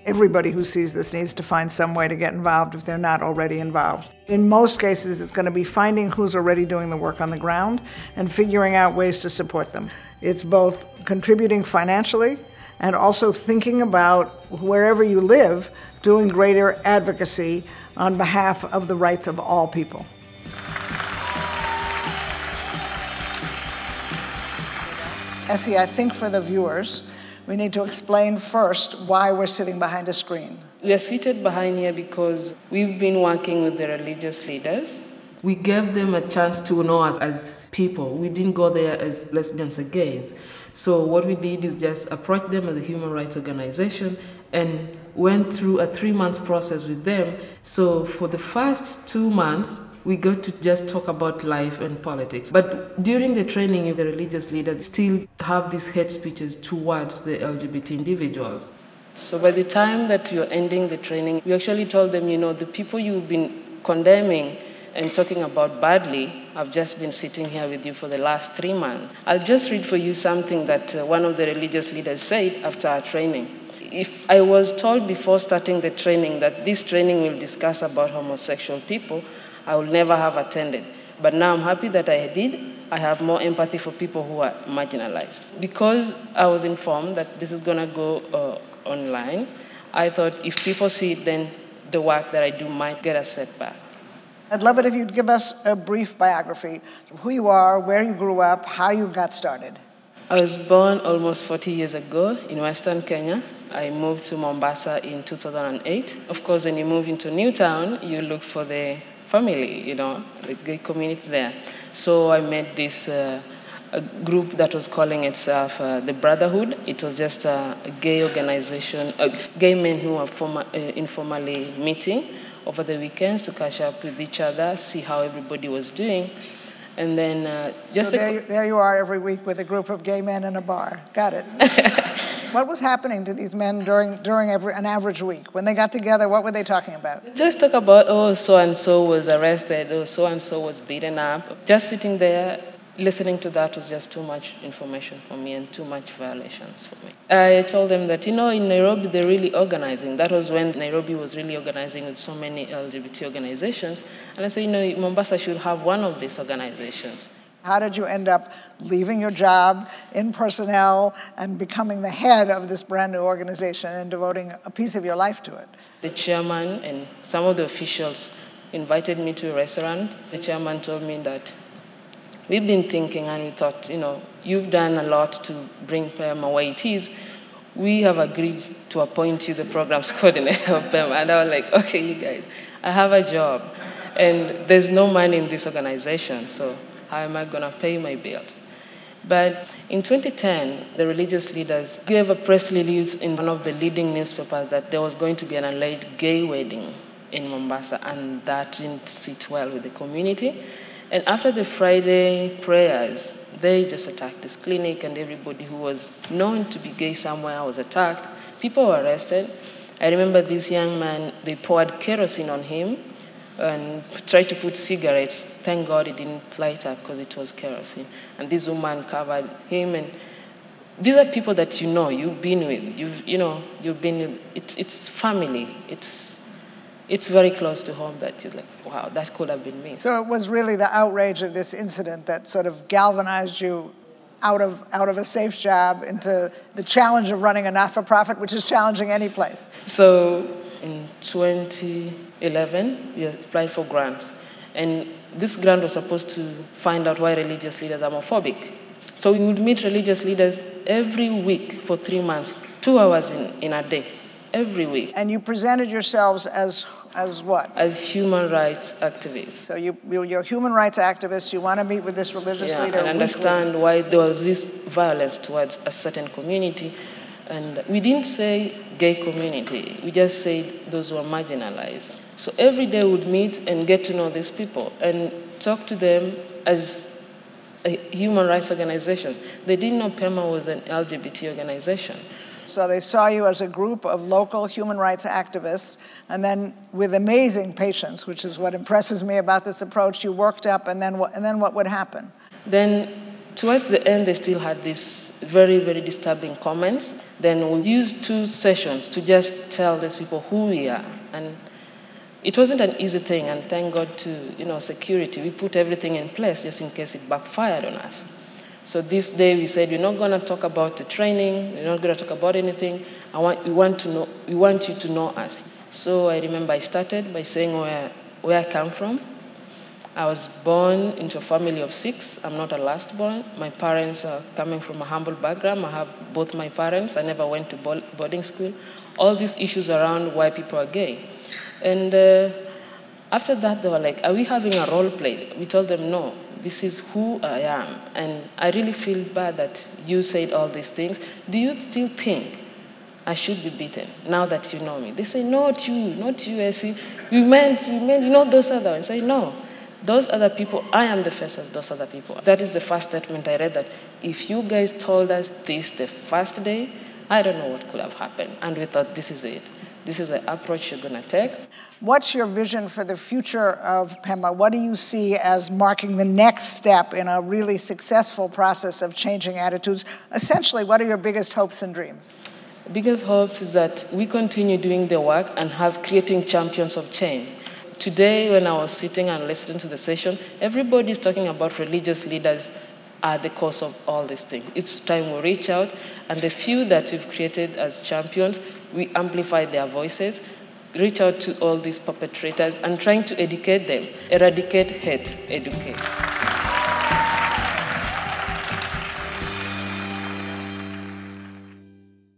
Everybody who sees this needs to find some way to get involved if they're not already involved. In most cases, it's going to be finding who's already doing the work on the ground and figuring out ways to support them. It's both contributing financially and also thinking about, wherever you live, doing greater advocacy on behalf of the rights of all people. Essy, I think for the viewers, we need to explain first why we're sitting behind a screen. We are seated behind here because we've been working with the religious leaders. We gave them a chance to know us as people. We didn't go there as lesbians or gays. So what we did is just approach them as a human rights organization and went through a 3-month process with them. So for the first 2 months, we got to just talk about life and politics. But during the training, the religious leaders still have these hate speeches towards the LGBT individuals. So by the time that you're ending the training, we actually told them, the people you've been condemning and talking about badly have just been sitting here with you for the last 3 months. I'll just read for you something that one of the religious leaders said after our training. If I was told before starting the training that this training will discuss about homosexual people, I would never have attended. But now I'm happy that I did. I have more empathy for people who are marginalized. Because I was informed that this is going to go online, I thought if people see it, then the work that I do might get a setback. I'd love it if you'd give us a brief biography of who you are, where you grew up, how you got started. I was born almost 40 years ago in Western Kenya. I moved to Mombasa in 2008. Of course, when you move into a new town, you look for the family, the gay community there. So I met this a group that was calling itself the Brotherhood. It was just a gay organization, gay men who were informally meeting over the weekends to catch up with each other, see how everybody was doing. And then so there you are every week with a group of gay men in a bar. Got it. What was happening to these men during an average week? When they got together, what were they talking about? Just talk about, oh, so-and-so was arrested, oh, so-and-so was beaten up. Just sitting there, listening to that was just too much information for me and too much violations for me. I told them that, in Nairobi, they're really organizing. That was when Nairobi was really organizing with so many LGBT organizations. And I said, Mombasa should have one of these organizations. How did you end up leaving your job in personnel and becoming the head of this brand new organization and devoting a piece of your life to it? The chairman and some of the officials invited me to a restaurant. The chairman told me that we've been thinking and we thought, you've done a lot to bring PEMA where it is. We have agreed to appoint you the programs coordinator of PEMA. And I was like, okay, you guys, I have a job. And there's no money in this organization, so how am I going to pay my bills? But in 2010, the religious leaders gave a press release in one of the leading newspapers that there was going to be an alleged gay wedding in Mombasa, and that didn't sit well with the community. And after the Friday prayers, they just attacked this clinic, and everybody who was known to be gay somewhere was attacked. People were arrested. I remember this young man, they poured kerosene on him and tried to put cigarettes. Thank God it didn't light up because it was kerosene. And this woman covered him. And these are people that you've been with. You've been with. It's family. It's very close to home that you're like, wow, that could have been me. So it was really the outrage of this incident that sort of galvanized you out of a safe job into the challenge of running a not-for-profit, which is challenging any place. So in 2011, we applied for grants. And this grant was supposed to find out why religious leaders are homophobic. So we would meet religious leaders every week for 3 months, 2 hours in a day, every week. And you presented yourselves as what? As human rights activists. So you're human rights activists. You want to meet with this religious leader and understand why there was this violence towards a certain community. And we didn't say gay community. We just said those who are marginalized. So every day we would meet and get to know these people and talk to them as a human rights organization. They didn't know PEMA was an LGBT organization. So they saw you as a group of local human rights activists, and then with amazing patience, which is what impresses me about this approach, you worked up, and then what would happen? Then towards the end, they still had these very, very disturbing comments. Then we used 2 sessions to just tell these people who we are. And it wasn't an easy thing, and thank God to security. We put everything in place just in case it backfired on us. So this day we said, we're not going to talk about the training, we're not going to talk about anything. We want you to know us. So I remember I started by saying where I come from. I was born into a family of 6. I'm not a last born. My parents are coming from a humble background. I have both my parents. I never went to boarding school. All these issues around why people are gay. And after that, they were like, are we having a role play? We told them, no, this is who I am. And I really feel bad that you said all these things. Do you still think I should be beaten now that you know me? They say, not you, Essy. You meant, those other ones. I say, no. Those other people, I am the first of those other people. That is the first statement I read, that if you guys told us this the first day, I don't know what could have happened. And we thought, this is it. This is the approach you're going to take. What's your vision for the future of PEMA? What do you see as marking the next step in a really successful process of changing attitudes? Essentially, what are your biggest hopes and dreams? Biggest hopes is that we continue doing the work and creating champions of change. Today, when I was sitting and listening to the session, everybody's talking about religious leaders are the cause of all these things. It's time we reach out, and the few that we've created as champions, we amplify their voices, reach out to all these perpetrators, and trying to educate them. Eradicate hate, educate.